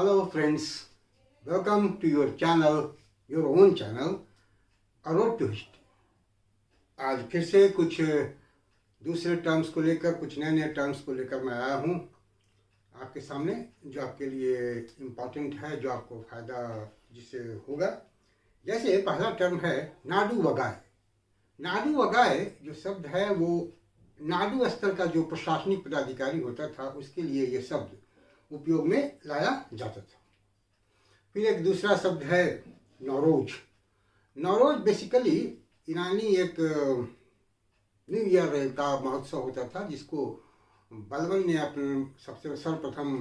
Hello friends, welcome to your channel, your own channel, A Road to History। आज फिर से कुछ दूसरे टर्म्स को लेकर, कुछ नए नए टर्म्स को लेकर मैं आया हूँ आपके सामने, जो आपके लिए इम्पॉर्टेंट है, जो आपको फ़ायदा जिससे होगा। जैसे पहला टर्म है नाडू वगाए। नाडू वगाए जो शब्द है वो नाडू स्तर का जो प्रशासनिक पदाधिकारी होता था उसके लिए ये शब्द उपयोग में लाया जाता था। फिर एक दूसरा शब्द है नौरोज। नौरोज बेसिकली ईरानी एक न्यू ईयर का महोत्सव होता था जिसको बलबन ने अपने सबसे सर्वप्रथम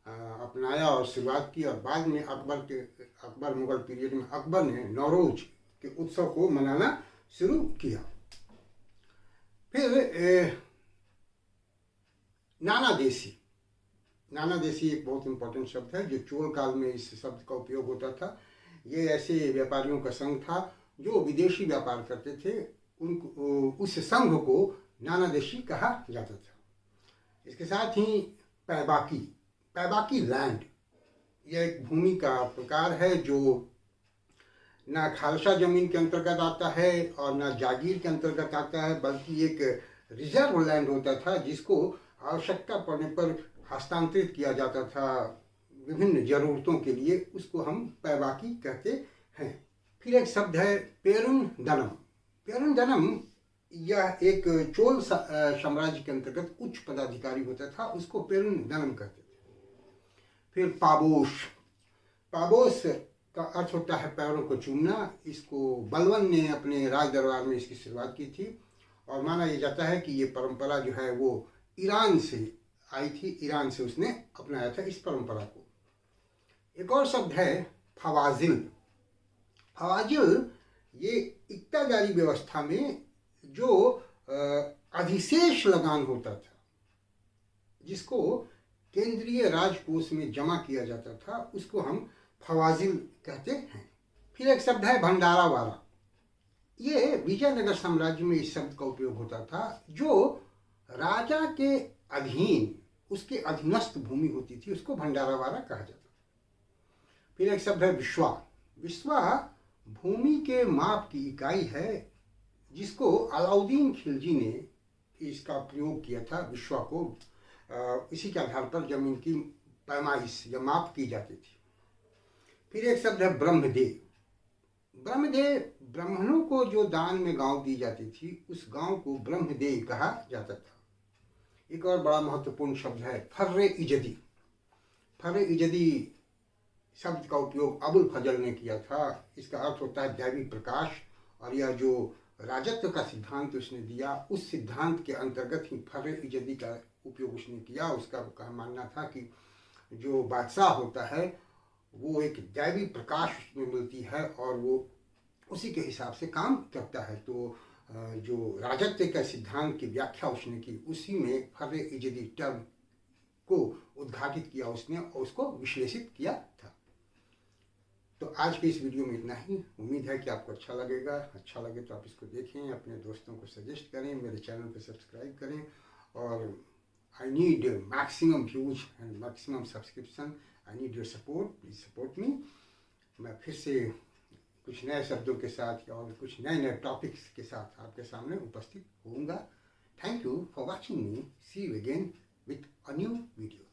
अपनाया और शुरुआत की, और बाद में अकबर मुगल पीरियड में अकबर ने नौरोज के उत्सव को मनाना शुरू किया। फिर नाना देशी। नाना देशी एक बहुत इंपॉर्टेंट शब्द है जो चोल काल में इस शब्द का उपयोग होता था। ये ऐसे व्यापारियों का संघ था जो विदेशी व्यापार करते थे, उस संघ को नाना देशी कहा जाता था। इसके साथ ही पैबाकी। पैबाकी लैंड, यह एक भूमि का प्रकार है जो ना खालसा जमीन के अंतर्गत आता है और ना जागीर के अंतर्गत आता है, बल्कि एक रिजर्व लैंड होता था जिसको आवश्यकता पड़ने पर हस्तांतरित किया जाता था विभिन्न जरूरतों के लिए। उसको हम पैबाकी कहते हैं। फिर एक शब्द है पेरुन दनम। पेरुन दनम यह एक चोल साम्राज्य के अंतर्गत उच्च पदाधिकारी होता था, उसको पेरुन दनम कहते थे। फिर पाबोश। पाबोश का अर्थ होता है पैरों को चूमना। इसको बलबन ने अपने राज दरबार में इसकी शुरुआत की थी और माना यह जाता है कि ये परंपरा जो है वो ईरान से आई थी, ईरान से उसने अपनाया था इस परंपरा को। एक और शब्द है फवाजिल। फवाजिल ये इक्तादारी व्यवस्था में जो अधिशेष लगान होता था जिसको केंद्रीय राजकोष में जमा किया जाता था, उसको हम फवाजिल कहते हैं। फिर एक शब्द है भंडारा वाला। ये विजयनगर साम्राज्य में इस शब्द का उपयोग होता था। जो राजा के अधीन, उसके अधीनस्थ भूमि होती थी, उसको भंडारा वाला कहा जाता था। फिर एक शब्द है विश्वा। विश्वा भूमि के माप की इकाई है जिसको अलाउद्दीन खिलजी ने इसका प्रयोग किया था। विश्वा को इसी के आधार पर जमीन की पैमाइश या माप की जाती थी। फिर एक शब्द है ब्रह्मदेव। ब्रह्मदेव ब्राह्मणों को जो दान में गांव दी जाती थी उस गांव को ब्रह्मदेव कहा जाता था। एक और बड़ा महत्वपूर्ण शब्द है फर्रे इजदी। फर्रे इजदी शब्द का उपयोग अबुल फजल ने किया था। इसका अर्थ होता है दैवी प्रकाश, और यह जो राजत्व का सिद्धांत उसने दिया उस सिद्धांत के अंतर्गत ही फर्रे इजदी का उपयोग उसने किया। उसका मानना था कि जो बादशाह होता है वो एक दैवी प्रकाश उसमें मिलती है और वो उसी के हिसाब से काम करता है। तो जो राजत्व का सिद्धांत की व्याख्या उसने की, उसी में फर्रे इजदी टर्म को उद्घाटित किया उसने और उसको विश्लेषित किया था। तो आज के इस वीडियो में इतना ही। उम्मीद है कि आपको अच्छा लगेगा। अच्छा लगे तो आप इसको देखें, अपने दोस्तों को सजेस्ट करें, मेरे चैनल को सब्सक्राइब करें। और I need maximum views and maximum subscription. I need your support, please support me. मैं फिर से कुछ नए शब्दों के साथ और कुछ नए नए टॉपिक्स के साथ आपके सामने उपस्थित होऊंगा। Thank you for watching me. See you again with a new video.